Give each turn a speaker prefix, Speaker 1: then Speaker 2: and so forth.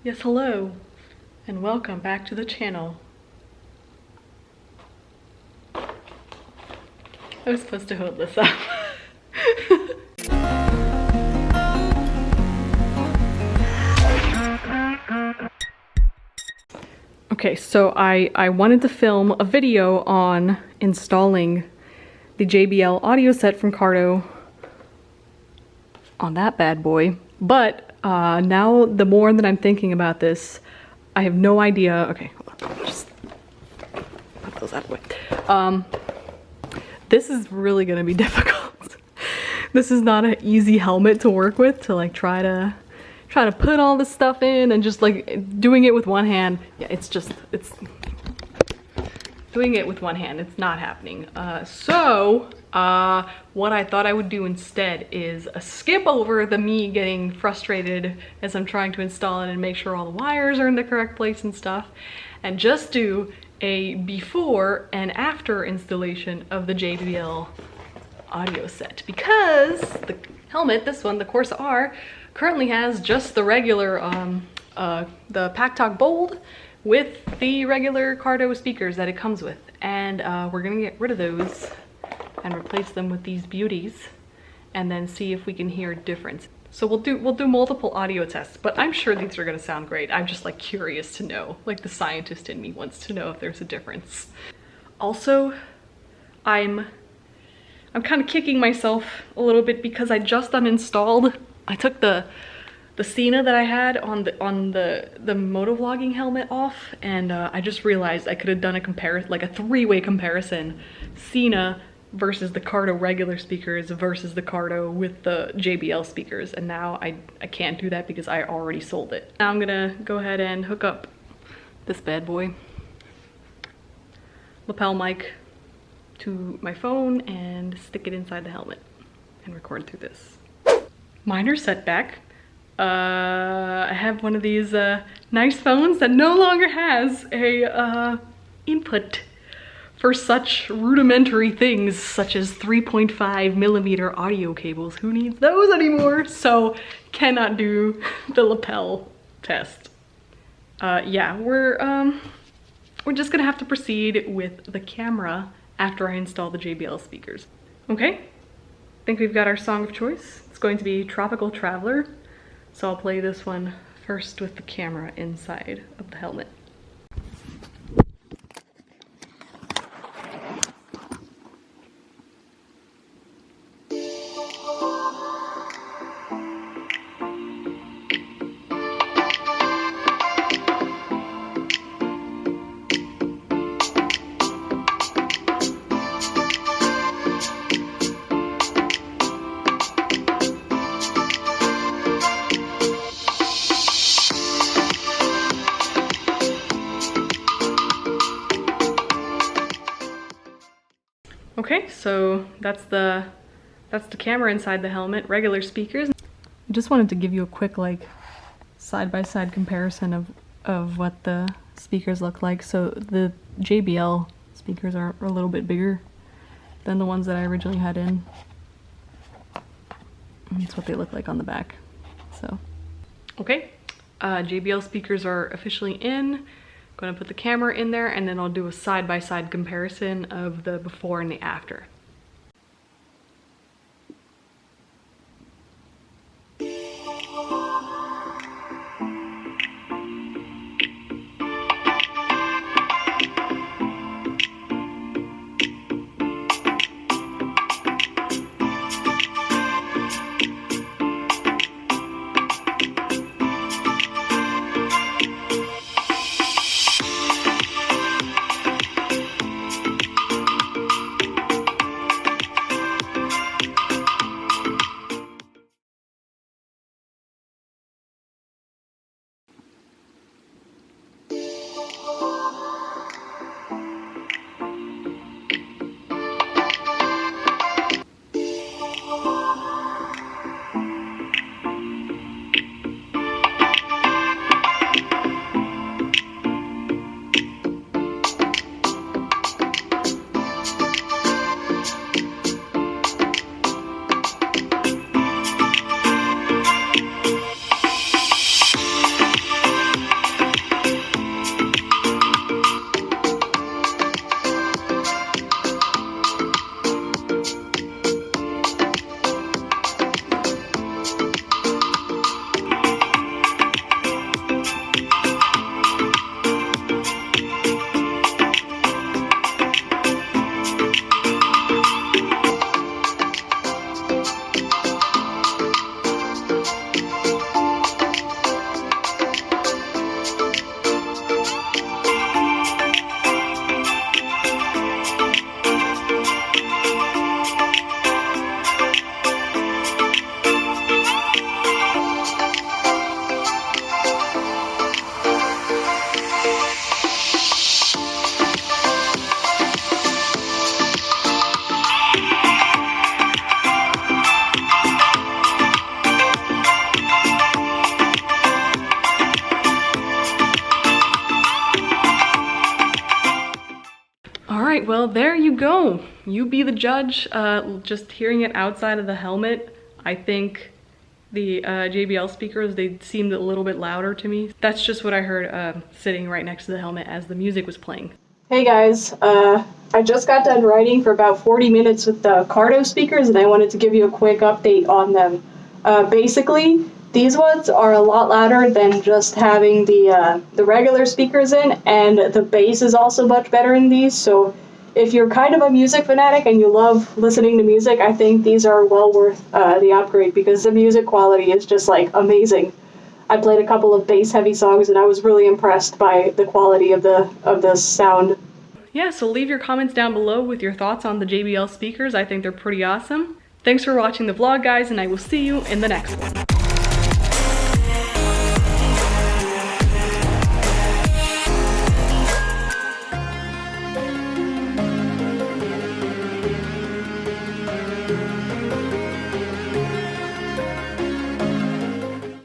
Speaker 1: Yes, hello, and welcome back to the channel. I was supposed to hold this up. Okay, so I wanted to film a video on installing the JBL audio set from Cardo on that bad boy, but now the more that I'm thinking about this, I have no idea. Okay, hold on, just put those out of the way. This is really gonna be difficult. This is not an easy helmet to work with, to like try to put all this stuff in, and just like doing it with one hand. Yeah, it's doing it with one hand. It's not happening. What I thought I would do instead is skip over the me getting frustrated as I'm trying to install it and make sure all the wires are in the correct place and stuff, and just do a before and after installation of the JBL audio set, because the helmet, this one, the Corsa R, currently has just the regular the Pack Bold with the regular Cardo speakers that it comes with, and we're gonna get rid of those and replace them with these beauties, and then see if we can hear a difference. So we'll do multiple audio tests, but I'm sure these are gonna sound great. I'm just like curious to know, like the scientist in me wants to know if there's a difference. Also, I'm kind of kicking myself a little bit because I just uninstalled. I took the Cena that I had on the motovlogging helmet off, and I just realized I could have done a comparison, like a three-way comparison: Cena versus the Cardo regular speakers versus the Cardo with the JBL speakers, and now I can't do that because I already sold it. Now I'm gonna go ahead and hook up this bad boy lapel mic to my phone and stick it inside the helmet and record through this. Minor setback. I have one of these nice phones that no longer has a input for such rudimentary things such as 3.5mm audio cables. Who needs those anymore? So cannot do the lapel test. Yeah, we're just gonna have to proceed with the camera after I install the JBL speakers. Okay, I think we've got our song of choice. It's going to be Tropical Traveler. So I'll play this one first with the camera inside of the helmet. Okay, so that's the camera inside the helmet, regular speakers. I just wanted to give you a quick like side-by-side comparison of what the speakers look like. So the JBL speakers are a little bit bigger than the ones that I originally had in. And that's what they look like on the back. So, okay, JBL speakers are officially in. Gonna put the camera in there, and then I'll do a side-by-side comparison of the before and the after. right, well, there you go. You be the judge. Just hearing it outside of the helmet, I think the JBL speakers, they seemed a little bit louder to me. That's just what I heard sitting right next to the helmet as the music was playing.
Speaker 2: Hey guys, I just got done writing for about 40 minutes with the Cardo speakers, and I wanted to give you a quick update on them. Basically, these ones are a lot louder than just having the regular speakers in, and the bass is also much better in these, so if you're kind of a music fanatic and you love listening to music, I think these are well worth the upgrade, because the music quality is just like amazing. I played a couple of bass-heavy songs, and I was really impressed by the quality of the sound.
Speaker 1: Yeah, so leave your comments down below with your thoughts on the JBL speakers. I think they're pretty awesome. Thanks for watching the vlog, guys, and I will see you in the next one.